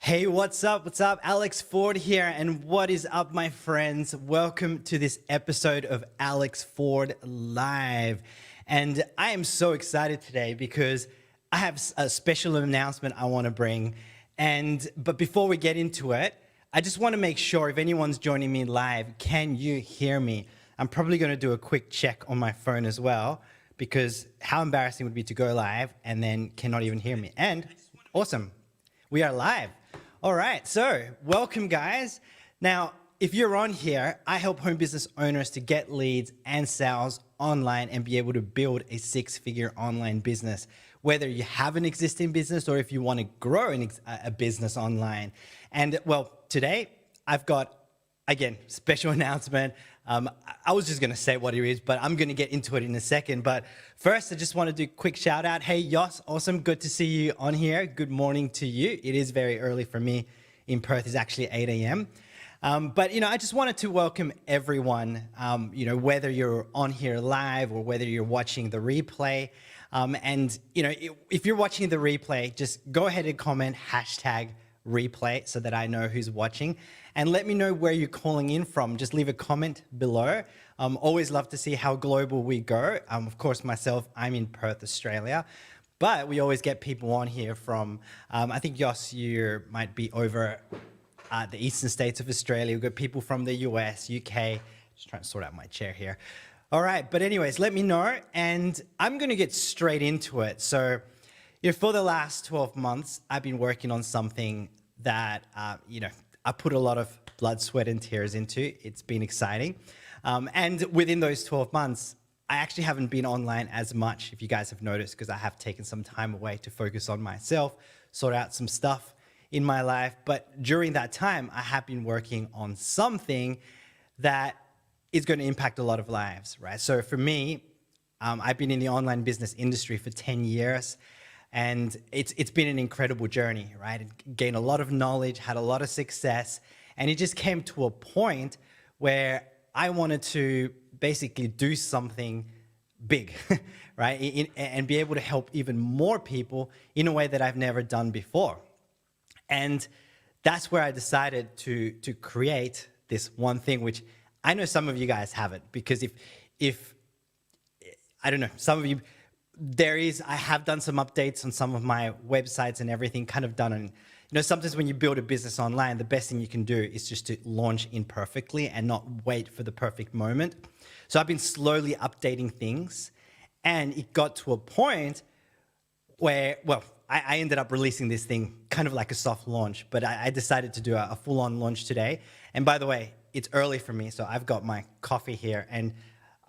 Hey, what's up? What's up? Alex Ford here. And what is up, my friends? Welcome to this episode of Alex Ford Live. And I am so excited today because I have a special announcement I want to bring. But before we get into it, I just want to make sure if anyone's joining me live, can you hear me? I'm probably going to do a quick check on my phone as well, because how embarrassing would it be to go live and then cannot even hear me? And awesome, we are live. All right, so welcome, guys. Now, if you're on here, I help home business owners to get leads and sales online and be able to build a six-figure online business, whether you have an existing business or if you want to grow a business online. And well, today I've got, again, special announcement. I was just going to say what it is, but I'm going to get into it in a second. But first, I just want to do a quick shout out. Hey, Yoss, awesome. Good to see you on here. Good morning to you. It is very early for me in Perth. It's actually 8 a.m. But, I just wanted to welcome everyone, whether you're on here live or whether you're watching the replay. If you're watching the replay, just go ahead and comment #replay so that I know who's watching. And let me know where you're calling in from. Just leave a comment below. Always love to see how global we go. Of course, myself, I'm in Perth, Australia. But we always get people on here from, I think, Yoss, you might be over the eastern states of Australia. We've got people from the US, UK. Just trying to sort out my chair here. All right, but anyways, let me know. And I'm going to get straight into it. So, for the last 12 months, I've been working on something that, I put a lot of blood, sweat, and tears into. It's been exciting. And within those 12 months, I actually haven't been online as much, if you guys have noticed, because I have taken some time away to focus on myself, sort out some stuff in my life. But during that time, I have been working on something that is going to impact a lot of lives, right? So for me, I've been in the online business industry for 10 years. And it's been an incredible journey, right? Gained a lot of knowledge, had a lot of success, and it just came to a point where I wanted to basically do something big, right? And be able to help even more people in a way that I've never done before. And that's where I decided to create this one thing, which I know some of you guys haven't, because if I don't know, some of you, I have done some updates on some of my websites and everything, kind of done. And sometimes when you build a business online, the best thing you can do is just to launch imperfectly and not wait for the perfect moment. So I've been slowly updating things, and it got to a point where, well, I ended up releasing this thing kind of like a soft launch, but I decided to do a full-on launch today. And by the way, it's early for me, so I've got my coffee here, and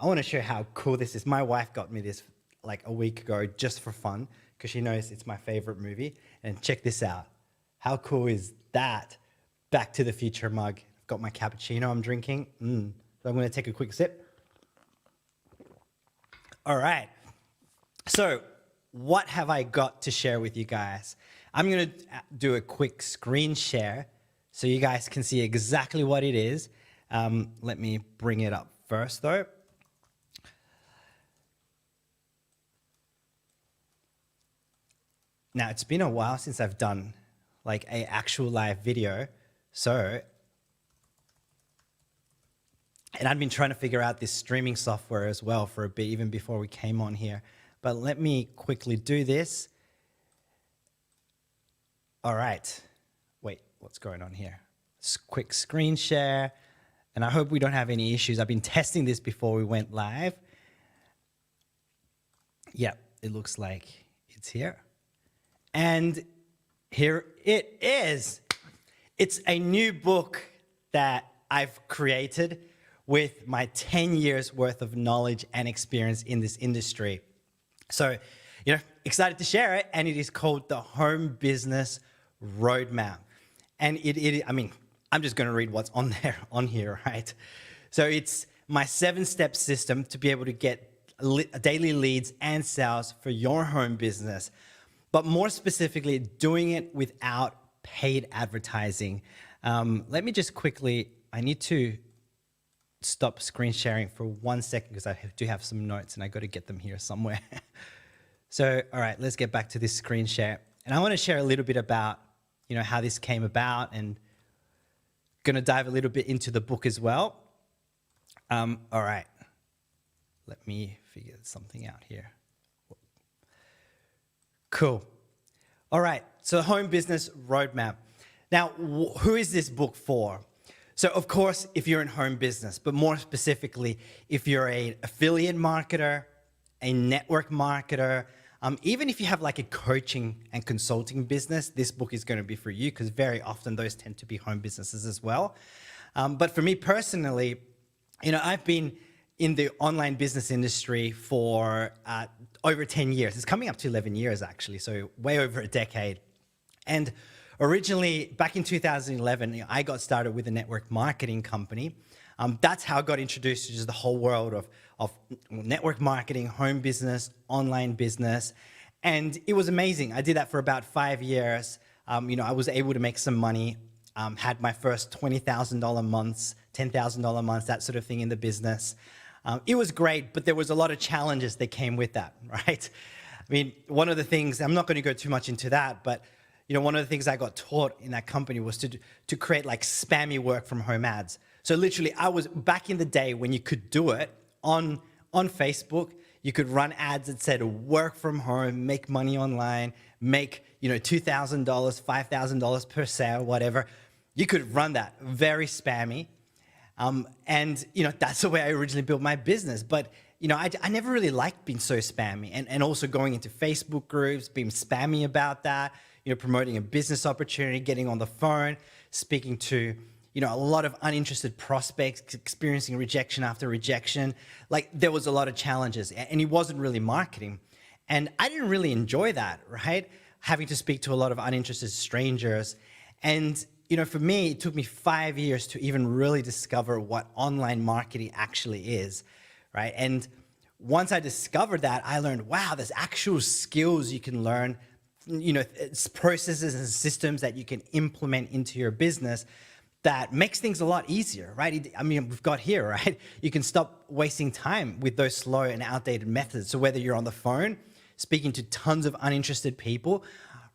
I want to show how cool this is. My wife got me this like a week ago just for fun, because she knows it's my favorite movie. And check this out. How cool is that? Back to the Future mug. I've got my cappuccino I'm drinking. So I'm going to take a quick sip. All right. So what have I got to share with you guys? I'm going to do a quick screen share so you guys can see exactly what it is. Let me bring it up first, though. Now, it's been a while since I've done like an actual live video. And I've been trying to figure out this streaming software as well for a bit, even before we came on here. But let me quickly do this. All right. Wait, what's going on here? Quick screen share. And I hope we don't have any issues. I've been testing this before we went live. Yeah, it looks like it's here. And here it is. It's a new book that I've created with my 10 years worth of knowledge and experience in this industry. So, excited to share it. And it is called The Home Business Roadmap. And I'm just going to read what's on here, right? So it's my 7-step system to be able to get daily leads and sales for your home business. But more specifically, doing it without paid advertising. Let me just quickly, I need to stop screen sharing for 1 second because I do have some notes and I got to get them here somewhere. So, all right, let's get back to this screen share. And I want to share a little bit about how this came about, and going to dive a little bit into the book as well. All right, let me figure something out here. Cool. All right, so Home Business Roadmap. Now, who is this book for? So of course, if you're in home business, but more specifically, if you're an affiliate marketer, a network marketer, even if you have like a coaching and consulting business, this book is going to be for you, because very often those tend to be home businesses as well. But for me personally, I've been in the online business industry for over 10 years. It's coming up to 11 years actually, so way over a decade. And originally, back in 2011, I got started with a network marketing company. That's how I got introduced to just the whole world of network marketing, home business, online business. And it was amazing. I did that for about 5 years. I was able to make some money, had my first $20,000 months, $10,000 months, that sort of thing in the business. It was great, but there was a lot of challenges that came with that, right? I mean, one of the things, I'm not going to go too much into that, but one of the things I got taught in that company was to create like spammy work from home ads. So literally, I was back in the day when you could do it on Facebook. You could run ads that said work from home, make money online, make $2,000, $5,000 per sale, whatever. You could run that, very spammy. And that's the way I originally built my business. But I never really liked being so spammy, and also going into Facebook groups, being spammy about that. Promoting a business opportunity, getting on the phone, speaking to, a lot of uninterested prospects, experiencing rejection after rejection. Like, there was a lot of challenges, and it wasn't really marketing. And I didn't really enjoy that, right? Having to speak to a lot of uninterested strangers. And, for me, it took me 5 years to even really discover what online marketing actually is, right? And once I discovered that, I learned, wow, there's actual skills you can learn, it's processes and systems that you can implement into your business that makes things a lot easier, right? I mean, we've got here, right? You can stop wasting time with those slow and outdated methods. So whether you're on the phone, speaking to tons of uninterested people,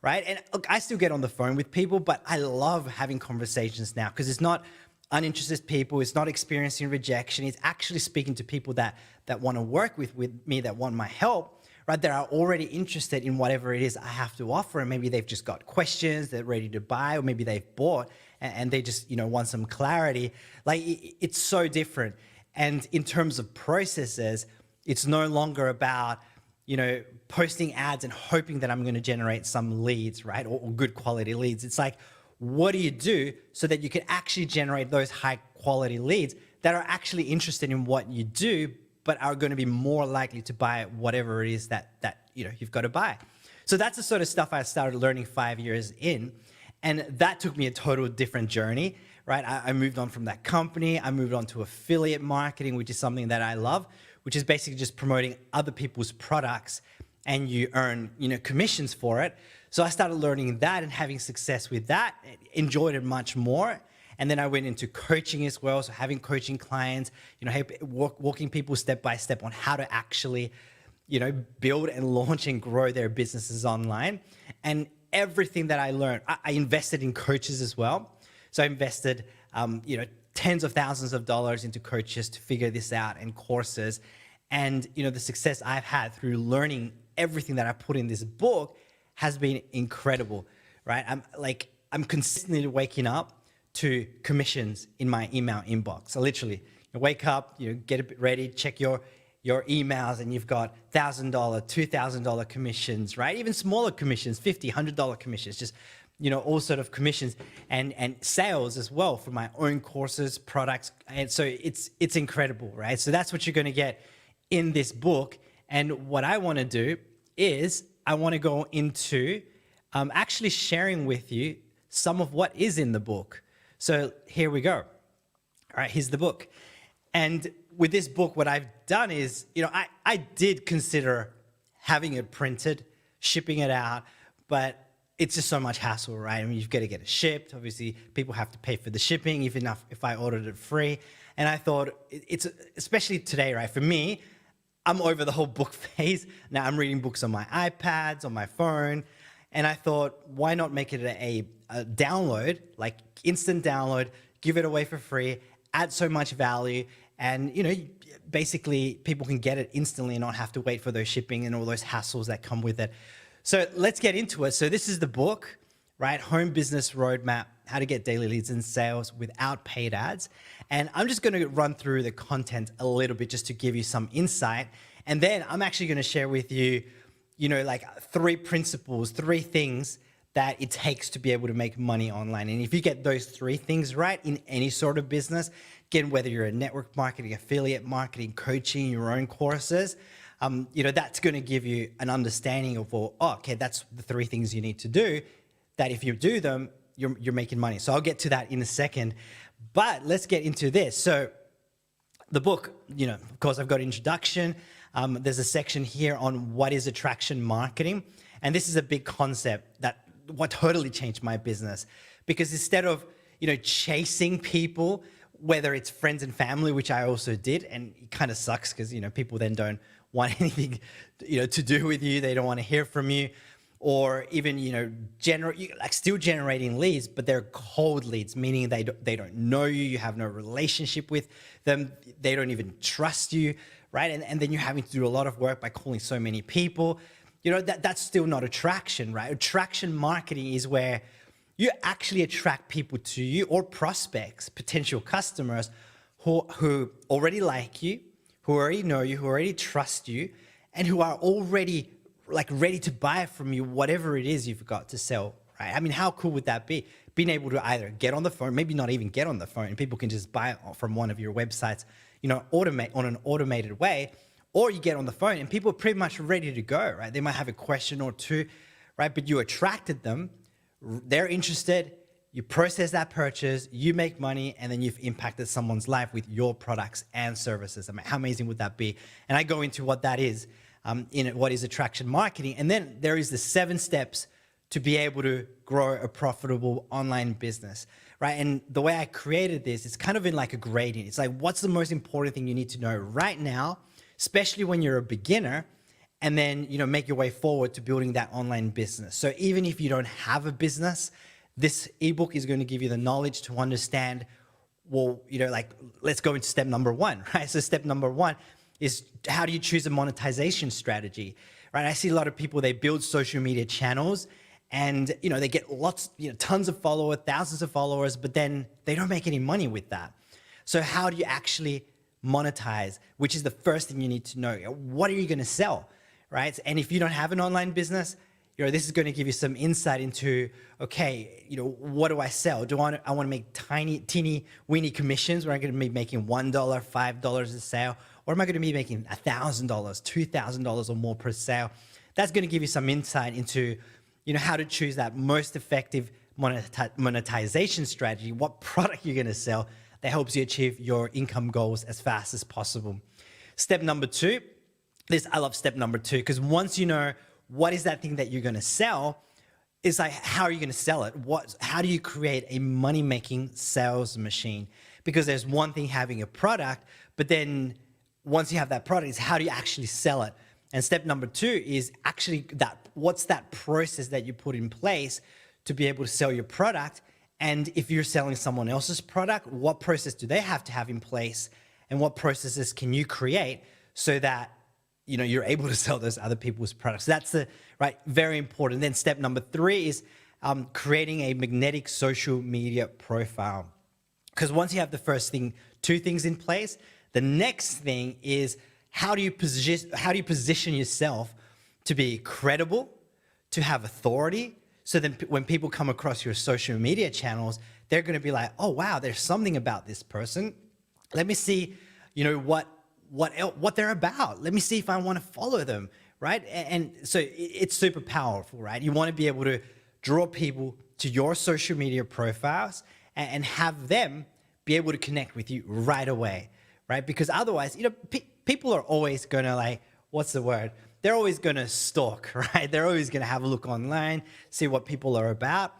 right? And look, I still get on the phone with people, but I love having conversations now, because it's not uninterested people, it's not experiencing rejection, it's actually speaking to people that want to work with me, that want my help, right, that are already interested in whatever it is I have to offer. And maybe they've just got questions, they're ready to buy, or maybe they've bought and they just, want some clarity. Like, it's so different. And in terms of processes, it's no longer about, posting ads and hoping that I'm going to generate some leads, right, or good quality leads. It's like, what do you do so that you can actually generate those high quality leads that are actually interested in what you do, but are going to be more likely to buy whatever it is that you've got to buy. So that's the sort of stuff I started learning 5 years in, and that took me a total different journey, right? I moved on from that company. I moved on to affiliate marketing, which is something that I love, which is basically just promoting other people's products, and you earn commissions for it. So I started learning that and having success with that, enjoyed it much more. And then I went into coaching as well. So having coaching clients, walking people step by step on how to actually, build and launch and grow their businesses online. And everything that I learned, I invested in coaches as well. So I invested, tens of thousands of dollars into coaches to figure this out, and courses. And, the success I've had through learning everything that I put in this book has been incredible, right? I'm consistently waking up to commissions in my email inbox. So literally, you wake up, get a bit ready, check your emails, and you've got $1,000, $2,000 commissions, right? Even smaller commissions, $50, $100 commissions, just, all sort of commissions, and sales as well for my own courses, products. And so it's incredible, right? So that's what you're going to get in this book. And what I want to do is I want to go into actually sharing with you some of what is in the book. So here we go. All right, here's the book. And with this book, what I've done is, I did consider having it printed, shipping it out, but it's just so much hassle, right? I mean, you've got to get it shipped. Obviously, people have to pay for the shipping, even if I ordered it free. And I thought, it's especially today, right? For me, I'm over the whole book phase. Now I'm reading books on my iPads, on my phone. And I thought, why not make it a download, like instant download, give it away for free, add so much value, and basically people can get it instantly and not have to wait for those shipping and all those hassles that come with it. So let's get into it. So this is the book, right? Home Business Roadmap, How to Get Daily Leads and Sales Without Paid Ads. And I'm just going to run through the content a little bit just to give you some insight. And then I'm actually going to share with you, like 3 principles, 3 things that it takes to be able to make money online. And if you get those 3 things right in any sort of business, again, whether you're a network marketing, affiliate marketing, coaching, your own courses, that's going to give you an understanding of, okay, that's the 3 things you need to do, that if you do them, you're making money. So I'll get to that in a second, but let's get into this. So the book, of course, I've got introduction. There's a section here on what is attraction marketing. And this is a big concept that what totally changed my business, because instead of, chasing people, whether it's friends and family, which I also did, and it kind of sucks because, people then don't want anything, to do with you. They don't want to hear from you, or even, still generating leads, but they're cold leads, meaning they don't know you. You have no relationship with them. They don't even trust you, right? And then you're having to do a lot of work by calling so many people. That's still not attraction, right? Attraction marketing is where you actually attract people to you, or prospects, potential customers who already like you, who already know you, who already trust you, and who are already ready to buy from you, whatever it is you've got to sell, right? I mean, how cool would that be? Being able to either get on the phone, maybe not even get on the phone, and people can just buy it from one of your websites, automate on an automated way, or you get on the phone and people are pretty much ready to go, right? They might have a question or 2, right? But you attracted them, they're interested, you process that purchase, you make money, and then you've impacted someone's life with your products and services. I mean, how amazing would that be? And I go into what that is, in what is attraction marketing. And then there is the 7 steps to be able to grow a profitable online business, right? And the way I created this, it's kind of in like a gradient. It's like, what's the most important thing you need to know right now, especially when you're a beginner, and then, make your way forward to building that online business. So even if you don't have a business, this ebook is going to give you the knowledge to understand, let's go into step number 1, right? So step number 1 is, how do you choose a monetization strategy, right? I see a lot of people, they build social media channels and, they get tons of followers, thousands of followers, but then they don't make any money with that. So how do you actually monetize, which is the first thing you need to know? What are you going to sell, right? And if you don't have an online business, this is going to give you some insight into, okay, what do I sell? I want to make teeny weeny commissions where I'm going to be making $1, $5 a sale, or am I going to be making $1,000, $2,000 or more per sale? That's going to give you some insight into, how to choose that most effective monetization strategy, what product you're going to sell that helps you achieve your income goals as fast as possible. Step number 2, I love step number 2, because once you know what is that thing that you're going to sell, it's like, how are you going to sell it? How do you create a money-making sales machine? Because there's one thing having a product, but then once you have that product, is how do you actually sell it? And step number 2 is actually what's that process that you put in place to be able to sell your product? And if you're selling someone else's product, what process do they have to have in place? And what processes can you create so that you're able to sell those other people's products? That's very important. Then step number 3 is creating a magnetic social media profile. Because once you have the first 2 things in place, the next thing is, how do you position yourself to be credible, to have authority, so then when people come across your social media channels, they're going to be like, oh wow, there's something about this person. Let me see, what they're about. Let me see if I want to follow them, right? And so it's super powerful, right? You want to be able to draw people to your social media profiles and have them be able to connect with you right away, right? Because otherwise, people are always going to what's the word? They're always going to stalk, right? They're always going to have a look online, see what people are about.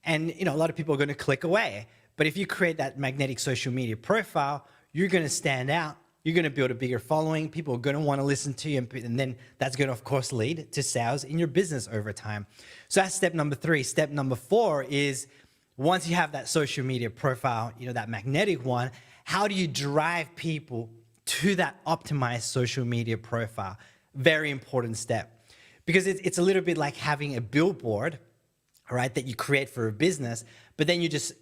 And, a lot of people are going to click away. But if you create that magnetic social media profile, you're going to stand out you're going to build a bigger following. People are going to want to listen to you. And then that's going to, of course, lead to sales in your business over time. So that's step number 3. Step number 4 is once you have that social media profile, that magnetic one, how do you drive people to that optimized social media profile? Very important step, because it's a little bit like having a billboard, right, that you create for a business, but then you just,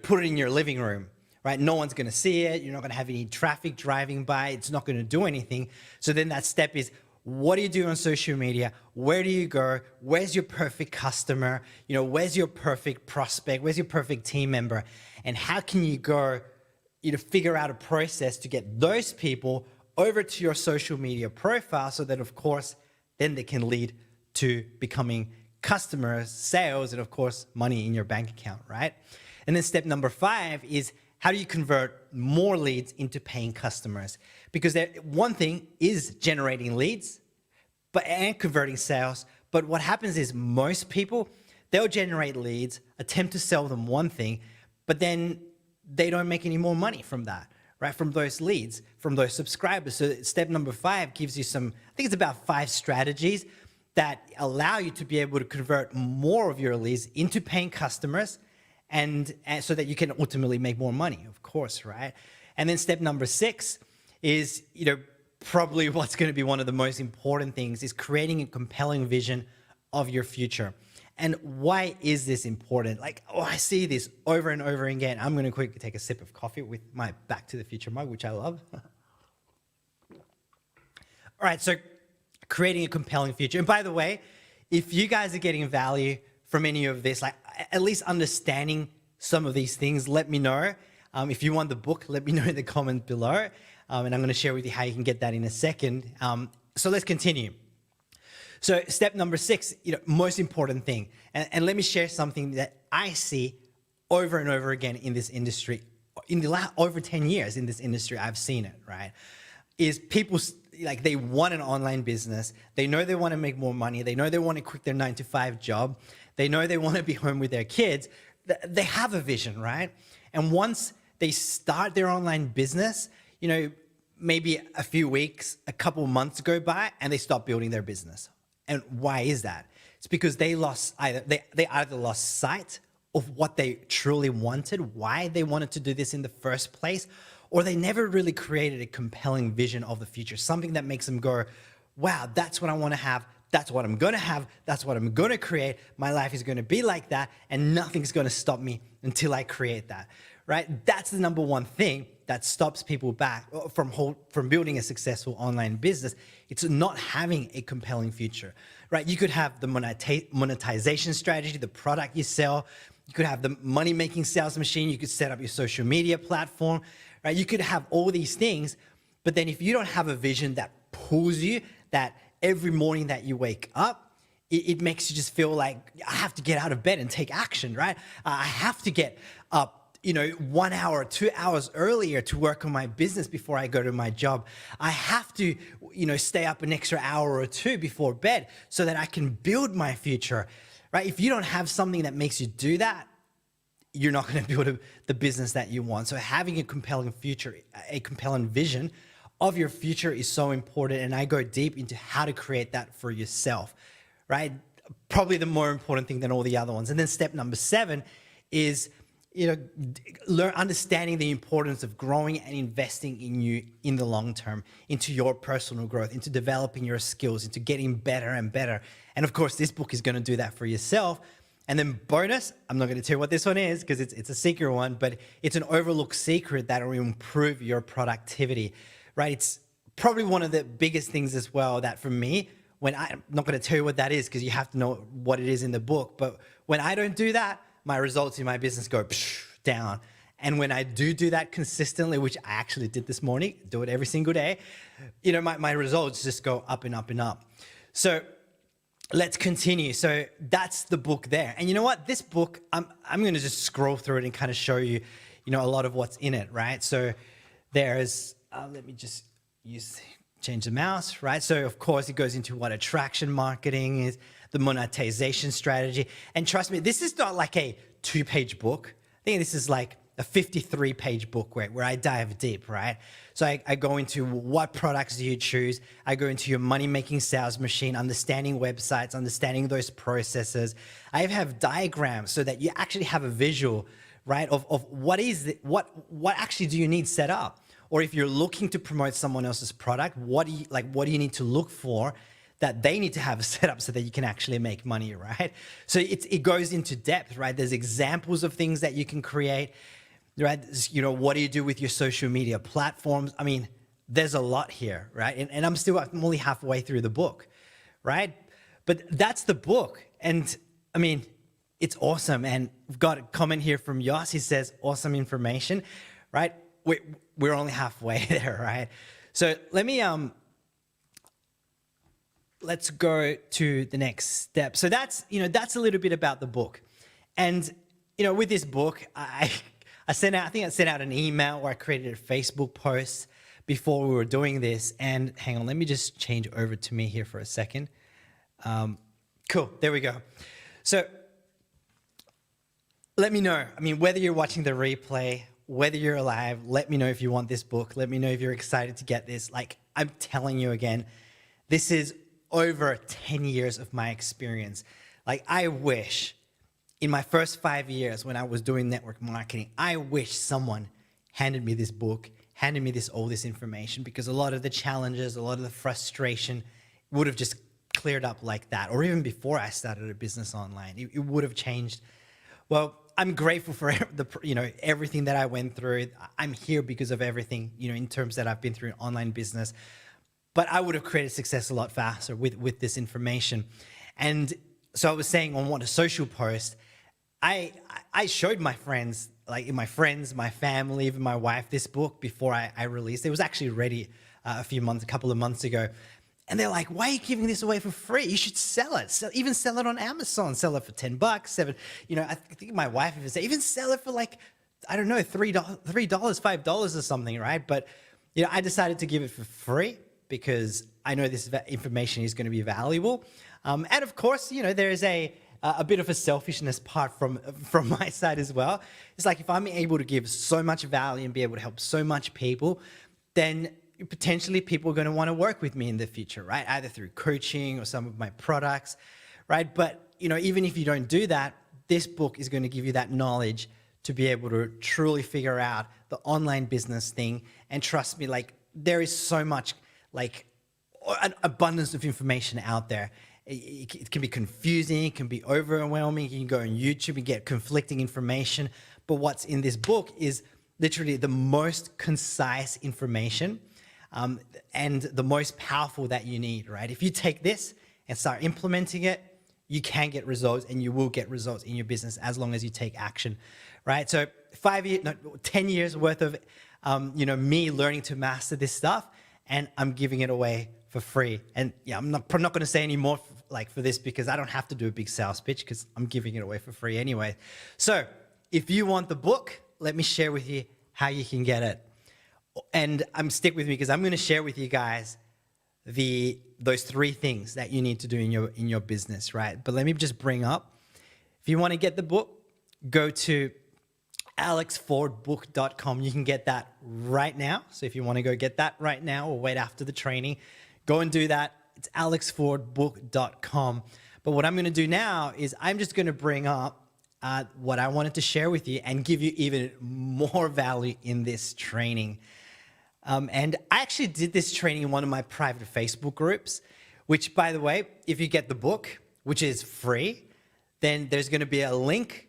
put it in your living room, right? No one's going to see it. You're not going to have any traffic driving by. It's not going to do anything. So then that step is, what do you do on social media? Where do you go? Where's your perfect customer? Where's your perfect prospect? Where's your perfect team member? And how can you go, figure out a process to get those people over to your social media profile so that, of course, then they can lead to becoming customers, sales, and of course, money in your bank account, right? And then step number 5 is, how do you convert more leads into paying customers? Because one thing is generating leads and converting sales. But what happens is most people, they'll generate leads, attempt to sell them one thing, but then they don't make any more money from that, right? From those leads, from those subscribers. So step number 5 gives you I think it's about 5 strategies that allow you to be able to convert more of your leads into paying customers, and so that you can ultimately make more money, of course, right? And then step number 6 is, probably what's going to be one of the most important things, is creating a compelling vision of your future. And why is this important? I see this over and over again. I'm going to quickly take a sip of coffee with my Back to the Future mug, which I love. All right, so creating a compelling future. And by the way, if you guys are getting value from any of this, at least understanding some of these things, let me know. If you want the book, let me know in the comment below. And I'm going to share with you how you can get that in a second. So let's continue. So step number 6, most important thing. And let me share something that I see over and over again in this industry. In the last over 10 years in this industry, I've seen it, right? Is people, they want an online business. They know they want to make more money. They know they want to quit their 9-to-5 job. They know they want to be home with their kids. They have a vision, right? And once they start their online business, maybe a few weeks, a couple months go by and they stop building their business. And why is that? It's because they either lost sight of what they truly wanted, why they wanted to do this in the first place, or they never really created a compelling vision of the future, something that makes them go, wow, that's what I want to have. That's what I'm going to have. That's what I'm going to create. My life is going to be like that, and nothing's going to stop me until I create that, right? That's the number one thing that stops people back from building a successful online business. It's not having a compelling future, right? You could have the monetization strategy, the product you sell. You could have the money-making sales machine. You could set up your social media platform, right? You could have all these things, but then if you don't have a vision that pulls you, that every morning that you wake up, it makes you just feel like I have to get out of bed and take action, right? I have to get up 1 hour, 2 hours earlier to work on my business before I go to my job. I have to, stay up an extra hour or 2 before bed so that I can build my future, right? If you don't have something that makes you do that, you're not going to build the business that you want. So having a compelling future, a compelling vision of your future is so important. And I go deep into how to create that for yourself, right? Probably the more important thing than all the other ones. And then step number 7 is, understanding the importance of growing and investing in you in the long term, into your personal growth, into developing your skills, into getting better and better. And of course, this book is going to do that for yourself. And then bonus, I'm not going to tell you what this one is because it's a secret one, but it's an overlooked secret that will improve your productivity, right? It's probably one of the biggest things as well that for me, I'm not going to tell you what that is because you have to know what it is in the book. But when I don't do that, my results in my business go down. And when I do that consistently, which I actually did this morning, do it every single day, my results just go up and up and up. So let's continue. So that's the book there. And you know what? This book, I'm going to just scroll through it and kind of show you, a lot of what's in it, right? So there's, let me just change the mouse, right? So of course it goes into what attraction marketing is, the monetization strategy. And trust me, this is not like a 2-page book. I think this is like a 53-page book where I dive deep, right? So I go into what products do you choose. I go into your money-making sales machine, understanding websites, understanding those processes. I have diagrams so that you actually have a visual, right, of what actually do you need set up? Or if you're looking to promote someone else's product, what do you need to look for that they need to have set up so that you can actually make money, right? So it goes into depth, right? There's examples of things that you can create, right? You know, what do you do with your social media platforms? I mean, there's a lot here, right? And I'm only halfway through the book, right? But that's the book. And I mean, it's awesome. And we've got a comment here from Yoss. He says, awesome information, right? We're only halfway there, right? So let's go to the next step. So that's a little bit about the book. And, with this book, I sent out an email or I created a Facebook post before we were doing this. And hang on, let me just change over to me here for a second. Cool, there we go. So let me know, whether you're watching the replay, whether you're alive, let me know if you want this book. Let me know if you're excited to get this. Like, I'm telling you again, this is over 10 years of my experience. Like, I wish in my first 5 years when I was doing network marketing, I wish someone handed me this book, handed me all this information, because a lot of the challenges, a lot of the frustration would have just cleared up like that. Or even before I started a business online, it would have changed. Well, I'm grateful for everything that I went through. I'm here because of everything, in terms that I've been through in online business. But I would have created success a lot faster with this information. And so I was saying on one social post, I showed my friends, my family, even my wife, this book before I released it. It was actually ready a couple of months ago. And they're like, why are you giving this away for free? You should sell it. Even sell it on Amazon. Sell it for $10, $7. I think my wife even said, even sell it for I don't know, $3, $5 or something, right? But, I decided to give it for free because I know this information is going to be valuable. And of course, there is a bit of a selfishness part from my side as well. It's like, if I'm able to give so much value and be able to help so much people, then potentially people are going to want to work with me in the future, right? Either through coaching or some of my products, right? But, even if you don't do that, this book is going to give you that knowledge to be able to truly figure out the online business thing. And trust me, there is so much, an abundance of information out there. It can be confusing, it can be overwhelming. You can go on YouTube and get conflicting information. But what's in this book is literally the most concise information and the most powerful that you need, right? If you take this and start implementing it, you can get results, and you will get results in your business as long as you take action, right? So 10 years worth of, me learning to master this stuff, and I'm giving it away for free. And yeah, I'm not going to say any more for this, because I don't have to do a big sales pitch, because I'm giving it away for free anyway. So if you want the book, let me share with you how you can get it. And stick with me, because I'm going to share with you guys those 3 things that you need to do in your business, right? But let me just bring up, if you want to get the book, go to alexfordbook.com. You can get that right now. So if you want to go get that right now or wait after the training, go and do that. It's alexfordbook.com. But what I'm going to do now is I'm just going to bring up what I wanted to share with you and give you even more value in this training. And I actually did this training in one of my private Facebook groups, which, by the way, if you get the book, which is free, then there's going to be a link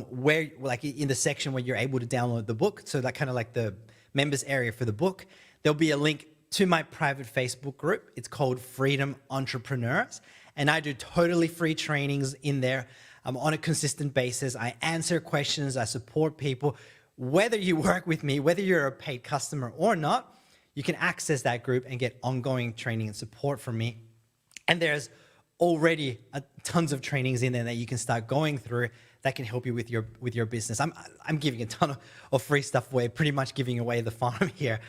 where, in the section where you're able to download the book. So that kind of like the members area for the book, there'll be a link to my private Facebook group. It's called Freedom Entrepreneurs. And I do totally free trainings in there on a consistent basis. I answer questions, I support people. Whether you work with me, whether you're a paid customer or not, you can access that group and get ongoing training and support from me. And there's already tons of trainings in there that you can start going through that can help you with your business. I'm giving a ton of free stuff away, pretty much giving away the farm here,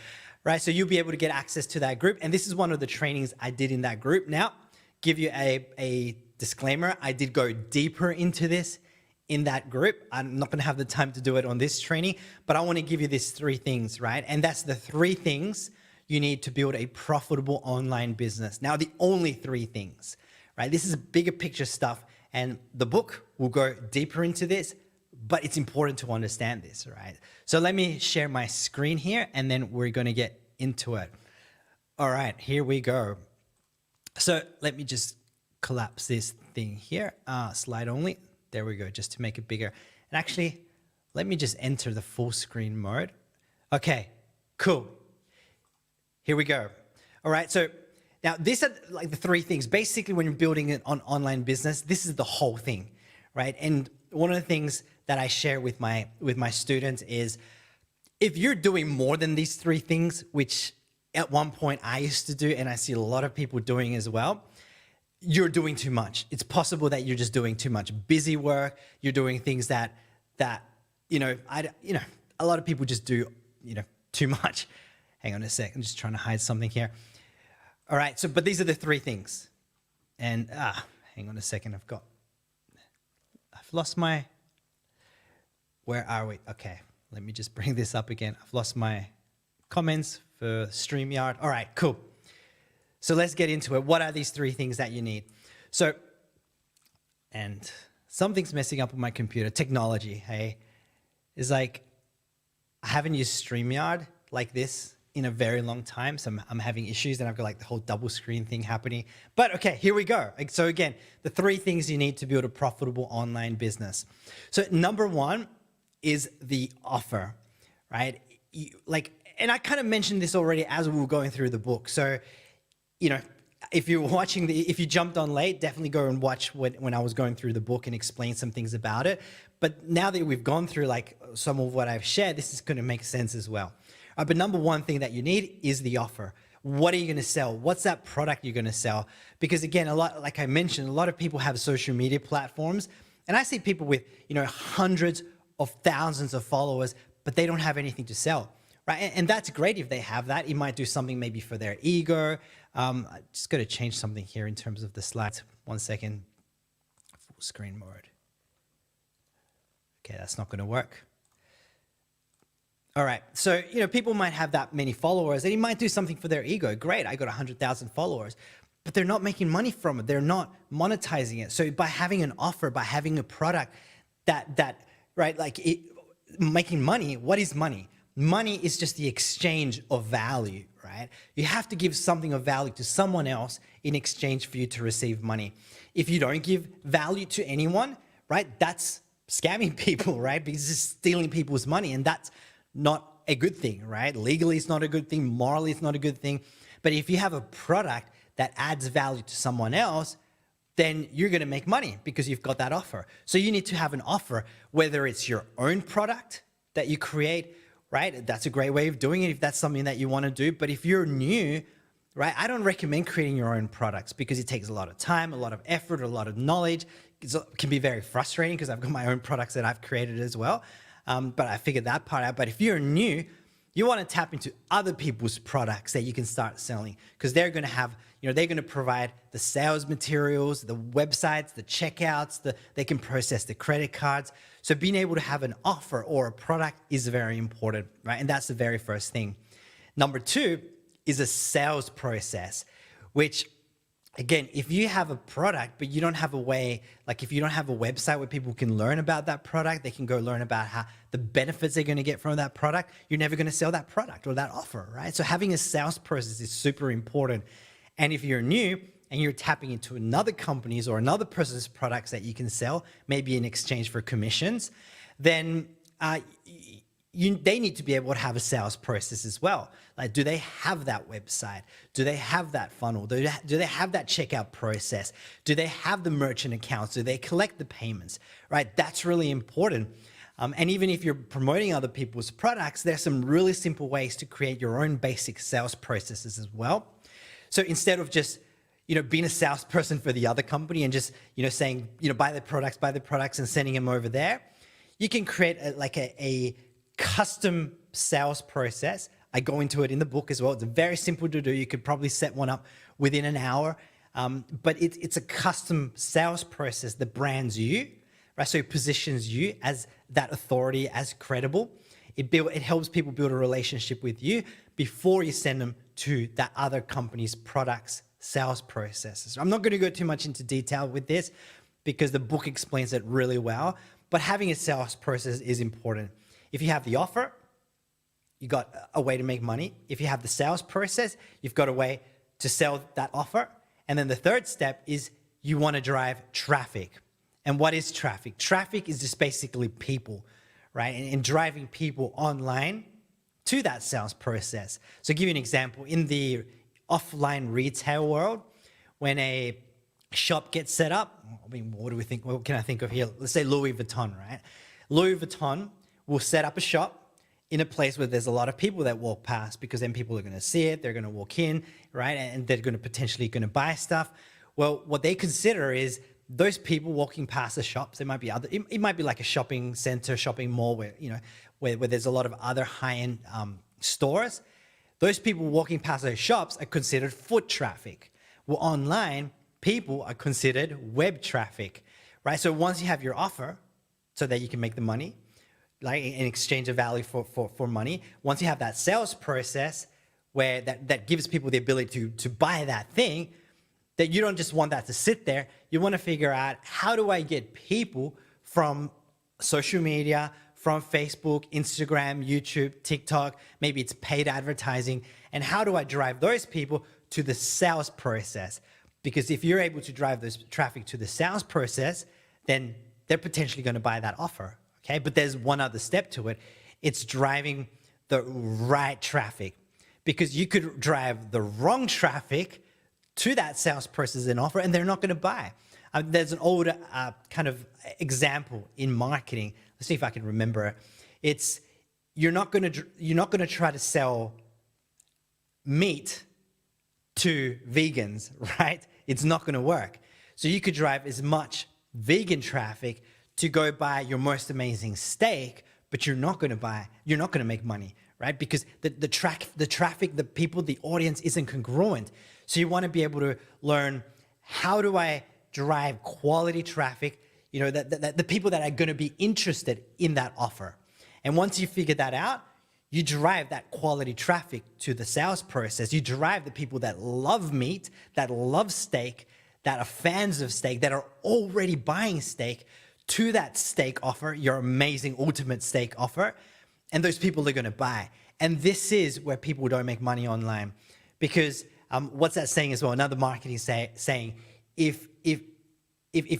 right? So you'll be able to get access to that group. And this is one of the trainings I did in that group. Now, give you a disclaimer, I did go deeper into this in that group. I'm not going to have the time to do it on this training, but I want to give you these three things, right? And that's the three things you need to build a profitable online business. Now, the only three things, right? This is bigger picture stuff, and the book will go deeper into this, but it's important to understand this, right? So let me share my screen here, and then we're going to get into it. All right, here we go. So let me just collapse this thing here, slide only. There we go, just to make it bigger. And actually, let me just enter the full screen mode. Okay, cool. Here we go. All right, so now these are like the three things. Basically, when you're building an online business, this is the whole thing, right? And one of the things that I share with my students is, if you're doing more than these three things, which at one point I used to do, and I see a lot of people doing as well, you're doing too much. It's possible that you're just doing too much busy work. You're doing things that a lot of people just do, too much. Hang on a sec. I'm just trying to hide something here. All right. So, but these are the three things. And hang on a second. I've lost my. Where are we? Okay. Let me just bring this up again. I've lost my comments for StreamYard. All right. Cool. So let's get into it. What are these three things that you need? So, and something's messing up with my computer. Technology, hey, is like, I haven't used StreamYard like this in a very long time. So I'm having issues, and I've got like the whole double screen thing happening. But okay, here we go. So again, the three things you need to build a profitable online business. So number one is the offer, right? And I kind of mentioned this already as we were going through the book. So, if you jumped on late, definitely go and watch when I was going through the book and explain some things about it. But now that we've gone through like some of what I've shared, this is going to make sense as well. But number one thing that you need is the offer. What are you going to sell? What's that product you're going to sell? Because again, like I mentioned, a lot of people have social media platforms, and I see people with, hundreds of thousands of followers, but they don't have anything to sell. Right, and that's great if they have that. It might do something maybe for their ego. I just got to change something here in terms of the slides. 1 second. Full screen mode. Okay, that's not going to work. All right, so people might have that many followers, and it might do something for their ego. Great, I got 100,000 followers, but they're not making money from it. They're not monetizing it. So by having an offer, by having a product making money. What is money? Money is just the exchange of value, right? You have to give something of value to someone else in exchange for you to receive money. If you don't give value to anyone, right, that's scamming people, right? Because it's stealing people's money, and that's not a good thing, right? Legally, it's not a good thing. Morally, it's not a good thing. But if you have a product that adds value to someone else, then you're going to make money because you've got that offer. So you need to have an offer, whether it's your own product that you create, right? That's a great way of doing it if that's something that you want to do. But if you're new, right, I don't recommend creating your own products because it takes a lot of time, a lot of effort, a lot of knowledge. It can be very frustrating because I've got my own products that I've created as well. But I figured that part out. But if you're new, you want to tap into other people's products that you can start selling, because they're going to have, they're going to provide the sales materials, the websites, the checkouts, they can process the credit cards. So being able to have an offer or a product is very important, right? And that's the very first thing. Number two is a sales process, which, again, if you have a product, but you don't have a way, like if you don't have a website where people can learn about that product, they can go learn about how the benefits they're going to get from that product, you're never going to sell that product or that offer, right? So having a sales process is super important. And if you're new and you're tapping into another company's or another person's products that you can sell, maybe in exchange for commissions, then they need to be able to have a sales process as well. Like, do they have that website? Do they have that funnel? Do they have that checkout process? Do they have the merchant accounts? Do they collect the payments, right? That's really important. And even if you're promoting other people's products, there's some really simple ways to create your own basic sales processes as well. So instead of just, being a salesperson for the other company and just, saying, buy the products and sending them over there, you can create a custom sales process. I go into it in the book as well. It's very simple to do. You could probably set one up within an hour, but it's a custom sales process that brands you, right? So it positions you as that authority, as credible. It helps people build a relationship with you before you send them to that other company's products, sales processes. I'm not going to go too much into detail with this because the book explains it really well, but having a sales process is important. If you have the offer, you got a way to make money. If you have the sales process, you've got a way to sell that offer. And then the third step is you want to drive traffic. And what is traffic? Traffic is just basically people, right? And driving people online to that sales process. So I'll give you an example. In the offline retail world, when a shop gets set up, I mean, what do we think? What can I think of here? Let's say Louis Vuitton, right? Louis Vuitton will set up a shop in a place where there's a lot of people that walk past, because then people are going to see it, they're going to walk in, right? And they're going to potentially buy stuff. Well, what they consider is those people walking past the shops. There might be other, it might be like a shopping center, shopping mall where, you know, where there's a lot of other high-end stores. Those people walking past those shops are considered foot traffic. Well, online, people are considered web traffic, right? So once you have your offer so that you can make the money, like in exchange of value for money, once you have that sales process where that gives people the ability to buy that thing, that you don't just want that to sit there. You want to figure out, how do I get people from social media, from Facebook, Instagram, YouTube, TikTok, maybe it's paid advertising, and how do I drive those people to the sales process? Because if you're able to drive those traffic to the sales process, then they're potentially going to buy that offer, okay? But there's one other step to it. It's driving the right traffic, because you could drive the wrong traffic to that sales process and offer, and they're not going to buy. There's an old kind of example in marketing. Let's see if I can remember. It's you're not going to try to sell meat to vegans, right? It's not going to work. So you could drive as much vegan traffic to go buy your most amazing steak, but you're not going to make money, right? Because the traffic, the people, the audience isn't congruent. So you want to be able to learn, how do I drive quality traffic, you know, the people that are going to be interested in that offer. And once you figure that out, you drive that quality traffic to the sales process. You drive the people that love meat, that love steak, that are fans of steak, that are already buying steak, to that steak offer, your amazing ultimate steak offer. And those people are going to buy. And this is where people don't make money online, because what's that saying as well? Another marketing saying, if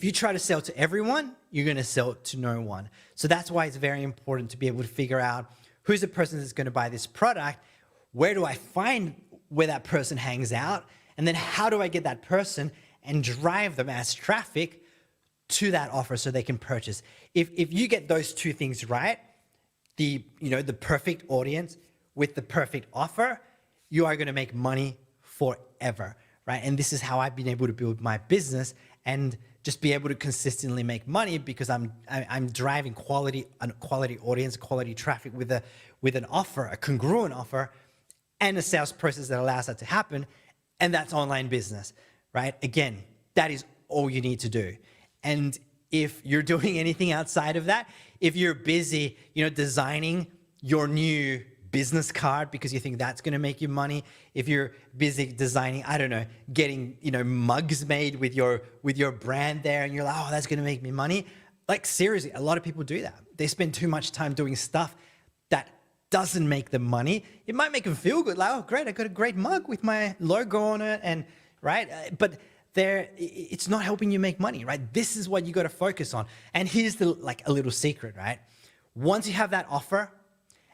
you try to sell to everyone, you're going to sell to no one. So that's why it's very important to be able to figure out, who's the person that's going to buy this product? Where do I find where that person hangs out? And then how do I get that person and drive them as traffic to that offer so they can purchase? If you get those two things right, the perfect audience with the perfect offer, you are going to make money forever, right? And this is how I've been able to build my business and just be able to consistently make money, because I'm driving quality audience, quality traffic with an offer, a congruent offer, and a sales process that allows that to happen. And that's online business, right? Again, that is all you need to do. And if you're doing anything outside of that, if you're busy, designing your new business card because you think that's going to make you money, if you're busy designing, I don't know, getting, mugs made with your brand there, and you're like, oh, that's going to make me money. Like, seriously, a lot of people do that. They spend too much time doing stuff that doesn't make them money. It might make them feel good, like, oh, great, I got a great mug with my logo on it, and right, but it's not helping you make money, right? This is what you got to focus on. And here's a little secret, right? Once you have that offer,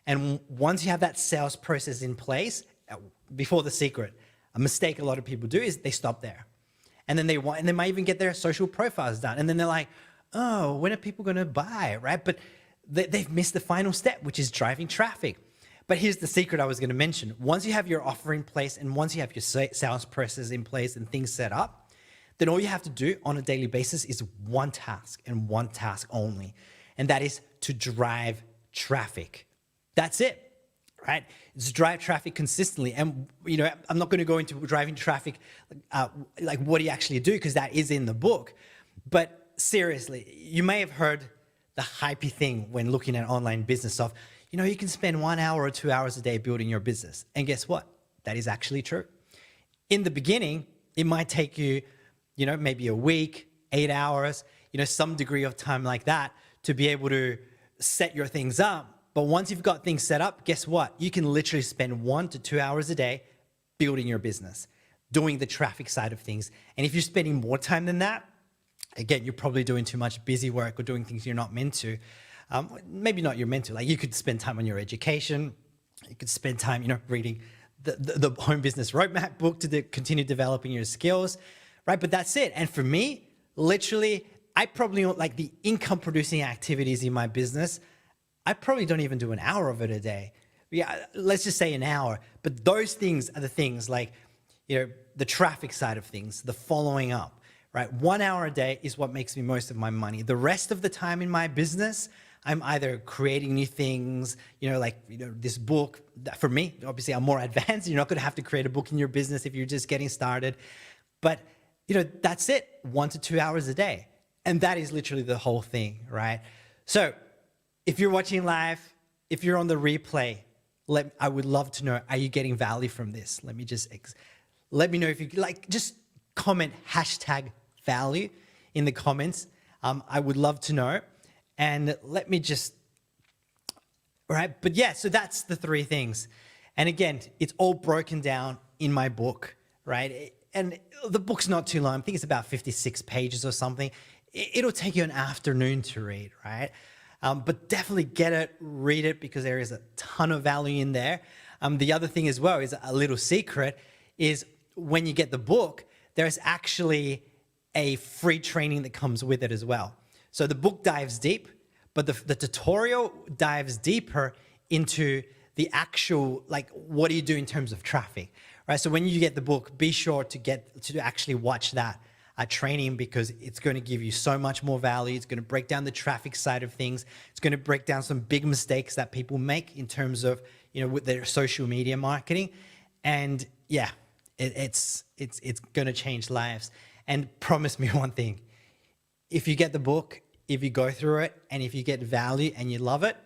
and once you have that sales process in place, before the secret, a mistake a lot of people do is they stop there. And then they might even get their social profiles done. And then they're like, oh, when are people going to buy, right? But they've missed the final step, which is driving traffic. But here's the secret I was going to mention. Once you have your offer in place, and once you have your sales process in place and things set up, then all you have to do on a daily basis is one task, and one task only. And that is to drive traffic. That's it, right? It's drive traffic consistently. And, I'm not going to go into driving traffic, like what do you actually do, because that is in the book. But seriously, you may have heard the hypey thing when looking at online business of, you can spend 1 hour or 2 hours a day building your business. And guess what? That is actually true. In the beginning, it might take you, maybe a week, 8 hours, some degree of time like that to be able to set your things up. But once you've got things set up, guess what? You can literally spend 1 to 2 hours a day building your business, doing the traffic side of things. And if you're spending more time than that, again, you're probably doing too much busy work or doing things you're not meant to. Maybe not you're meant to. Like, you could spend time on your education. You could spend time, reading the Home Business Roadmap book to continue developing your skills, right? But that's it. And for me, literally, I probably like the income producing activities in my business. I probably don't even do an hour of it a day. Yeah, let's just say an hour. But those things are the things like, the traffic side of things, the following up, right? 1 hour a day is what makes me most of my money. The rest of the time in my business, I'm either creating new things, this book. For me, obviously, I'm more advanced. You're not going to have to create a book in your business if you're just getting started. But, that's it, 1 to 2 hours a day. And that is literally the whole thing, right? So if you're watching live, if you're on the replay, I would love to know, are you getting value from this? Let me know if you like, just comment #value in the comments. I would love to know. And let me just, all right. But yeah, so that's the 3 things. And again, it's all broken down in my book, right? And the book's not too long. I think it's about 56 pages or something. It'll take you an afternoon to read, right? But definitely get it, read it, because there is a ton of value in there. The other thing as well is a little secret is when you get the book, there's actually a free training that comes with it as well. So the book dives deep, but the tutorial dives deeper into the actual, like, what do you do in terms of traffic, right? So when you get the book, be sure to actually watch that training, because it's going to give you so much more value. It's going to break down the traffic side of things. It's going to break down some big mistakes that people make in terms of, with their social media marketing. And yeah, it's going to change lives. And promise me one thing, if you get the book, if you go through it, and if you get value and you love it,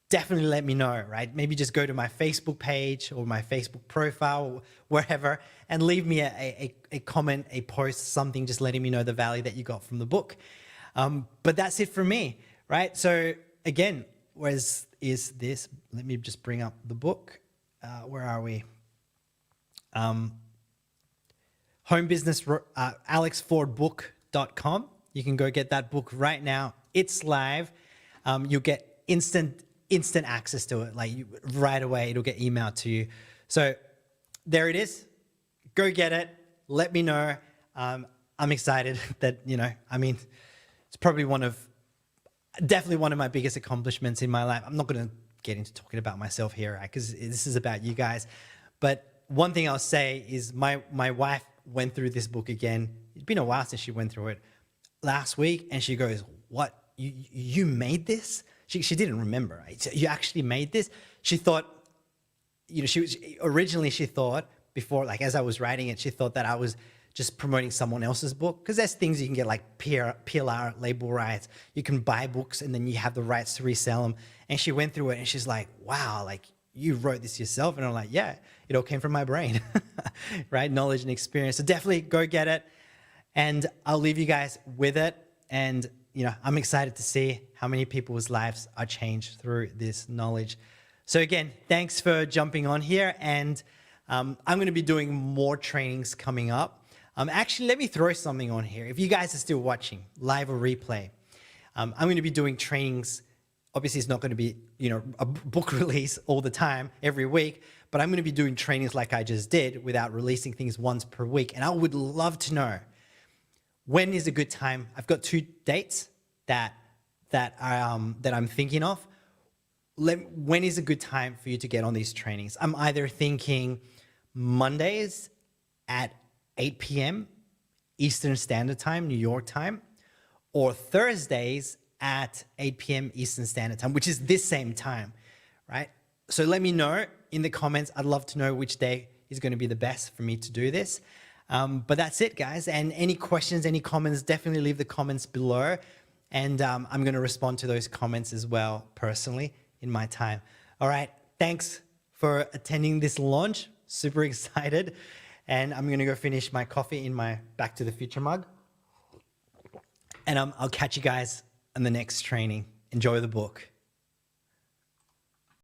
definitely let me know, right? Maybe just go to my Facebook page or my Facebook profile or wherever and leave me a comment, a post, something, just letting me know the value that you got from the book. But that's it for me, right? So again, is this? Let me just bring up the book. Where are we? Home Business, alexfordbook.com. You can go get that book right now. It's live. You'll get instant access to it, right away. It'll get emailed to you. So there it is. Go get it. Let me know. I'm excited that, it's probably definitely one of my biggest accomplishments in my life. I'm not going to get into talking about myself here, right? Because this is about you guys. But one thing I'll say is my wife went through this book again. It's been a while since she went through it, last week, and she goes, "What? You made this?" She didn't remember, right? You actually made this? She thought, originally she thought before, like, as I was writing it, she thought that I was just promoting someone else's book, because there's things you can get, like PLR label rights. You can buy books and then you have the rights to resell them. And she went through it and she's like, "Wow, like, you wrote this yourself?" And I'm like, "Yeah, it all came from my brain," right? Knowledge and experience. So definitely go get it. And I'll leave you guys with it. And, I'm excited to see how many people's lives are changed through this knowledge. So again, thanks for jumping on here. And I'm going to be doing more trainings coming up. Actually, let me throw something on here. If you guys are still watching, live or replay, I'm going to be doing trainings. Obviously, it's not going to be, a book release all the time, every week, but I'm going to be doing trainings like I just did without releasing things once per week. And I would love to know, when is a good time? I've got 2 dates that I'm thinking of. When is a good time for you to get on these trainings? I'm either thinking Mondays at 8 p.m. Eastern Standard Time, New York time, or Thursdays at 8 p.m. Eastern Standard Time, which is this same time, right? So let me know in the comments. I'd love to know which day is going to be the best for me to do this. But that's it, guys. And any questions, any comments, definitely leave the comments below. And I'm going to respond to those comments as well personally in my time. All right. Thanks for attending this launch. Super excited. And I'm going to go finish my coffee in my Back to the Future mug. And I'll catch you guys in the next training. Enjoy the book.